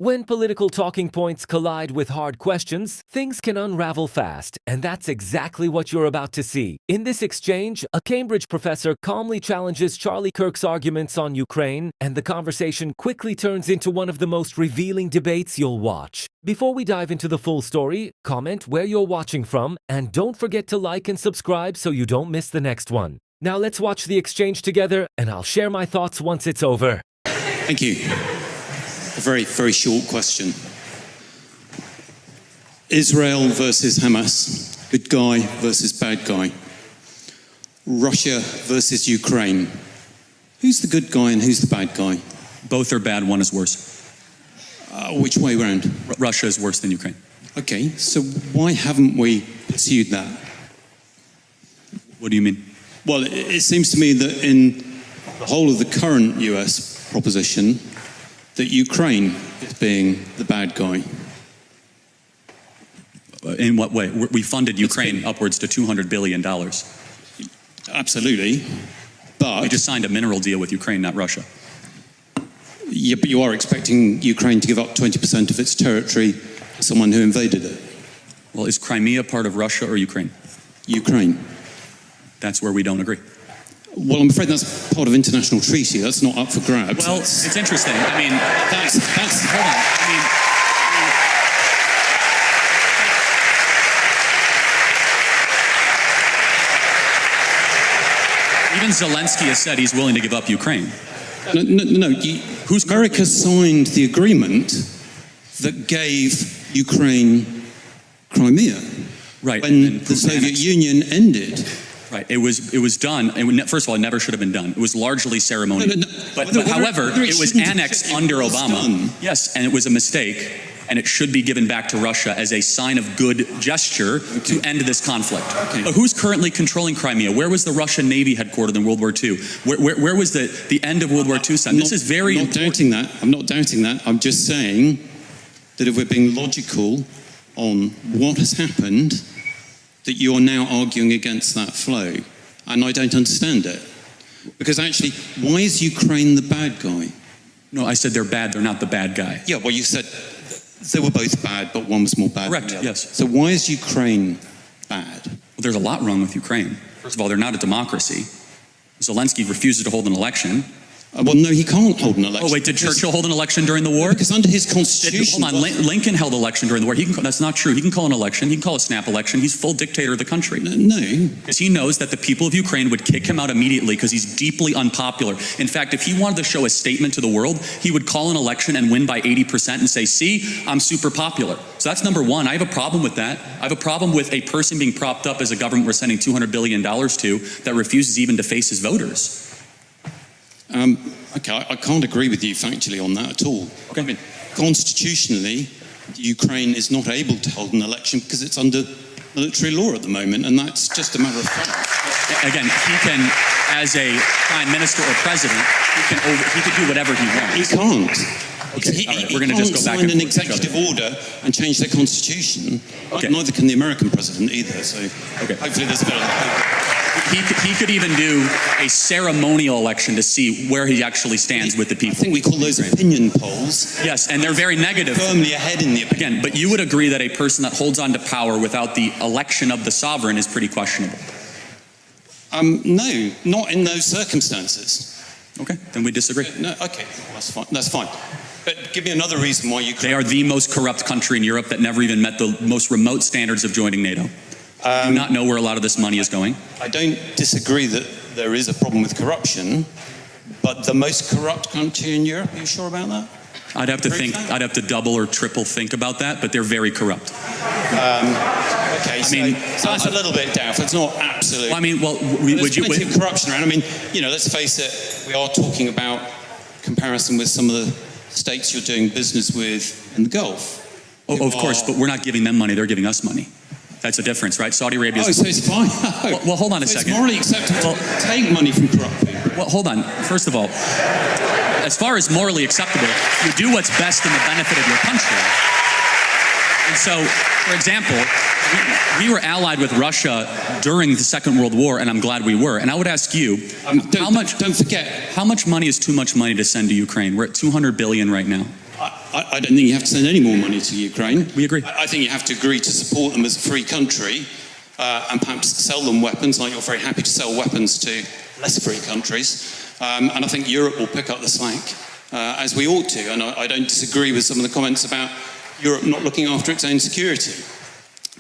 When political talking points collide with hard questions, things can unravel fast, and that's exactly what you're about to see. In this exchange, a Cambridge professor calmly challenges Charlie Kirk's arguments on Ukraine, and the conversation quickly turns into one of the most revealing debates you'll watch. Before we dive into the full story, comment where you're watching from, and don't forget to like and subscribe so you don't miss the next one. Now let's watch the exchange together, and I'll share my thoughts once it's over. Thank you. A very, very short question. Israel versus Hamas, good guy versus bad guy. Russia versus Ukraine. Who's the good guy and who's the bad guy? Both are bad, one is worse. Which way round? Russia is worse than Ukraine. Okay, so why haven't we pursued that? What do you mean? Well, it seems to me that in the whole of the current US proposition, that Ukraine is being the bad guy. In what way? We funded Ukraine upwards to $200 billion. Absolutely, but... We just signed a mineral deal with Ukraine, not Russia. Yeah, but you are expecting Ukraine to give up 20% of its territory to someone who invaded it. Well, is Crimea part of Russia or Ukraine? Ukraine. That's where we don't agree. Well, I'm afraid that's part of international treaty. That's not up for grabs. Well, it's interesting. I mean, hold on. Even Zelensky has said he's willing to give up Ukraine. No. America signed the agreement that gave Ukraine Crimea. Right. When the Soviet Union ended. Right. It was done. First of all, it never should have been done. It was largely ceremonial. But however, it was annexed under Obama. Yes, and it was a mistake. And it should be given back to Russia as a sign of good gesture to end this conflict. Okay. But who's currently controlling Crimea? Where was the Russian Navy headquartered in World War II? Where was the end of World War II? This is very important. I'm not doubting that. I'm just saying that if we're being logical on what has happened, that you're now arguing against that flow. And I don't understand it. Because actually, why is Ukraine the bad guy? No, I said they're bad, they're not the bad guy. Yeah, well, you said they were both bad, but one was more bad than the other. Yes. So why is Ukraine bad? Well, there's a lot wrong with Ukraine. First of all, they're not a democracy. Zelensky refuses to hold an election. Well, no, he can't hold an election. Oh, wait, did Churchill hold an election during the war? Because under his constitution... Hold on, Lincoln held an election during the war. That's not true. He can call an election. He can call a snap election. He's full dictator of the country. No. Because he knows that the people of Ukraine would kick him out immediately because he's deeply unpopular. In fact, if he wanted to show a statement to the world, he would call an election and win by 80% and say, see, I'm super popular. So that's number one. I have a problem with that. I have a problem with a person being propped up as a government we're sending $200 billion to that refuses even to face his voters. Okay, I can't agree with you factually on that at all. Okay. I mean, constitutionally, Ukraine is not able to hold an election because it's under military law at the moment, and that's just a matter of fact. Again, he can, as a prime minister or president, he can do whatever he wants. He can't. Okay, all right, we're going to just go back and forth. He can't sign an executive order and change their constitution. Okay. Neither can the American president either, so hopefully there's a bit of... He could even do a ceremonial election to see where he actually stands with the people. I think we call those opinion polls. Yes, and they're very negative. Firmly ahead in the opinion. Again, but you would agree that a person that holds on to power without the election of the sovereign is pretty questionable. No, not in those circumstances. Okay, then we disagree. No, okay, that's fine. But give me another reason why Ukraine... They are the most corrupt country in Europe that never even met the most remote standards of joining NATO. Do not know where a lot of this money is going. I don't disagree that there is a problem with corruption, but the most corrupt country in Europe, are you sure about that? I'd have to think, I'd have to double or triple think about that, but they're very corrupt. Okay, so that's a little bit doubtful. It's not absolute. Well, I mean, there's plenty of corruption around. I mean, let's face it, we are talking about comparison with some of the states you're doing business with in the Gulf. Oh, of course, but we're not giving them money, they're giving us money. That's a difference, right? Saudi Arabia is... Oh, so it's fine. Well, hold on a second. It's morally acceptable to take money from corrupt people. Well, hold on. First of all, as far as morally acceptable, you do what's best in the benefit of your country. And so, for example, we were allied with Russia during the Second World War, and I'm glad we were. And I would ask you, don't forget... How much money is too much money to send to Ukraine? We're at $200 billion right now. I don't think you have to send any more money to Ukraine. We agree. I think you have to agree to support them as a free country and perhaps sell them weapons, like you're very happy to sell weapons to less free countries. And I think Europe will pick up the slack, as we ought to. And I don't disagree with some of the comments about Europe not looking after its own security.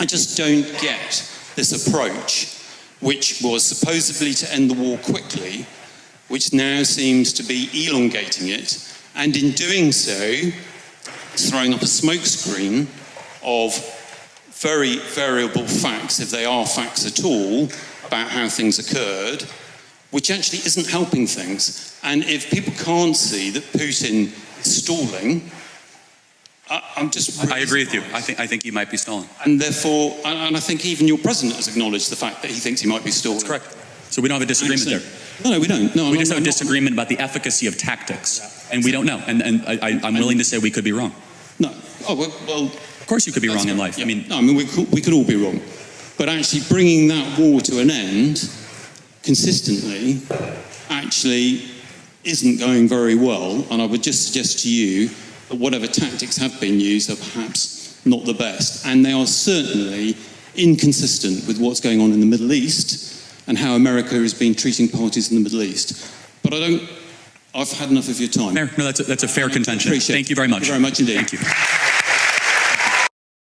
I just don't get this approach, which was supposedly to end the war quickly, which now seems to be elongating it, and in doing so, it's throwing up a smokescreen of very variable facts, if they are facts at all, about how things occurred, which actually isn't helping things. And if people can't see that Putin is stalling, I'm just... I agree with you. I think he might be stalling. And therefore, and I think even your president has acknowledged the fact that he thinks he might be stalling. That's correct. So we don't have a disagreement there. No, we don't. No, we just have a disagreement about the efficacy of tactics, and we don't know. And I'm willing to say we could be wrong. No. Oh, well of course you could be wrong in life. Yeah. I mean, we could all be wrong. But actually bringing that war to an end consistently actually isn't going very well. And I would just suggest to you that whatever tactics have been used are perhaps not the best. And they are certainly inconsistent with what's going on in the Middle East and how America has been treating parties in the Middle East. But I've had enough of your time. Fair. No, that's a fair contention. Thank you very much. Thank you very much indeed. Thank you.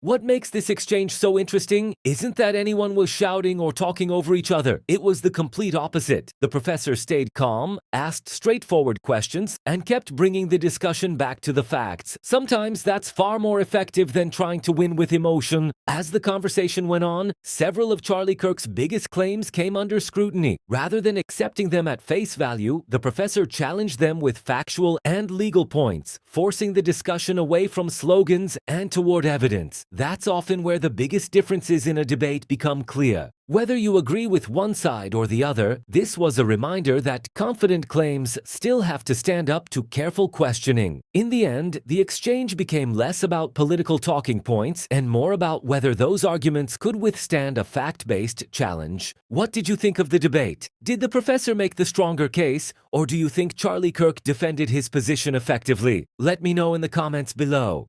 What makes this exchange so interesting isn't that anyone was shouting or talking over each other. It was the complete opposite. The professor stayed calm, asked straightforward questions, and kept bringing the discussion back to the facts. Sometimes that's far more effective than trying to win with emotion. As the conversation went on, several of Charlie Kirk's biggest claims came under scrutiny. Rather than accepting them at face value, the professor challenged them with factual and legal points, forcing the discussion away from slogans and toward evidence. That's often where the biggest differences in a debate become clear. Whether you agree with one side or the other, this was a reminder that confident claims still have to stand up to careful questioning. In the end, the exchange became less about political talking points and more about whether those arguments could withstand a fact-based challenge. What did you think of the debate? Did the professor make the stronger case, or do you think Charlie Kirk defended his position effectively? Let me know in the comments below.